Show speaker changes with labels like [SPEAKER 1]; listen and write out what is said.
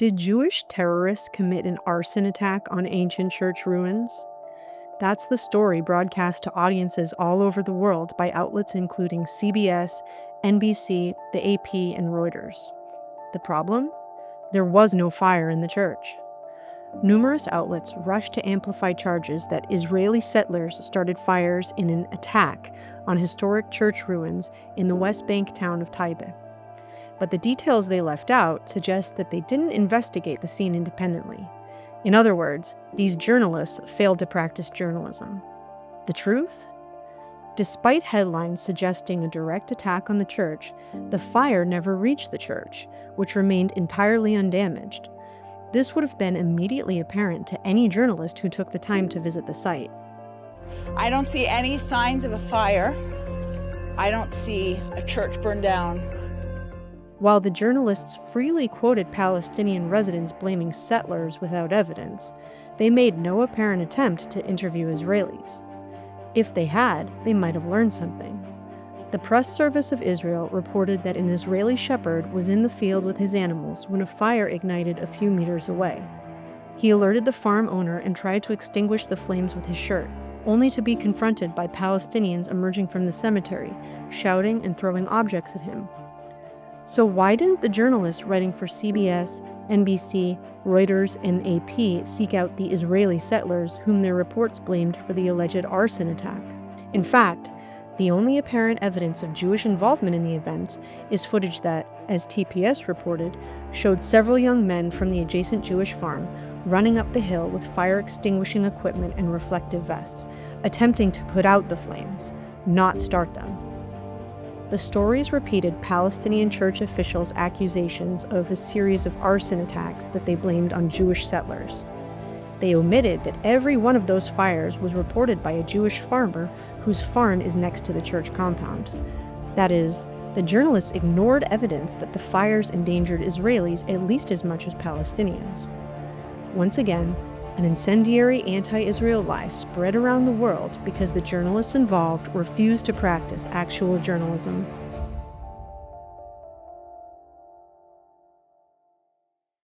[SPEAKER 1] Did Jewish terrorists commit an arson attack on ancient church ruins? That's the story broadcast to audiences all over the world by outlets including CBS, NBC, the AP, and Reuters. The problem? There was no fire in the church. Numerous outlets rushed to amplify charges that Israeli settlers started fires in an attack on historic church ruins in the West Bank town of Taybeh. But the details they left out suggest that they didn't investigate the scene independently. In other words, these journalists failed to practice journalism. The truth? Despite headlines suggesting a direct attack on the church, the fire never reached the church, which remained entirely undamaged. This would have been immediately apparent to any journalist who took the time to visit the site.
[SPEAKER 2] I don't see any signs of a fire. I don't see a church burned down.
[SPEAKER 1] While the journalists freely quoted Palestinian residents blaming settlers without evidence, they made no apparent attempt to interview Israelis. If they had, they might have learned something. The press service of Israel reported that an Israeli shepherd was in the field with his animals when a fire ignited a few meters away. He alerted the farm owner and tried to extinguish the flames with his shirt, only to be confronted by Palestinians emerging from the cemetery, shouting and throwing objects at him. So why didn't the journalists writing for CBS, NBC, Reuters, and AP seek out the Israeli settlers whom their reports blamed for the alleged arson attack? In fact, the only apparent evidence of Jewish involvement in the event is footage that, as TPS reported, showed several young men from the adjacent Jewish farm running up the hill with fire-extinguishing equipment and reflective vests, attempting to put out the flames, not start them. The stories repeated Palestinian church officials' accusations of a series of arson attacks that they blamed on Jewish settlers. They omitted that every one of those fires was reported by a Jewish farmer whose farm is next to the church compound. That is, the journalists ignored evidence that the fires endangered Israelis at least as much as Palestinians. Once again, an incendiary anti-Israel lie spread around the world because the journalists involved refused to practice actual journalism.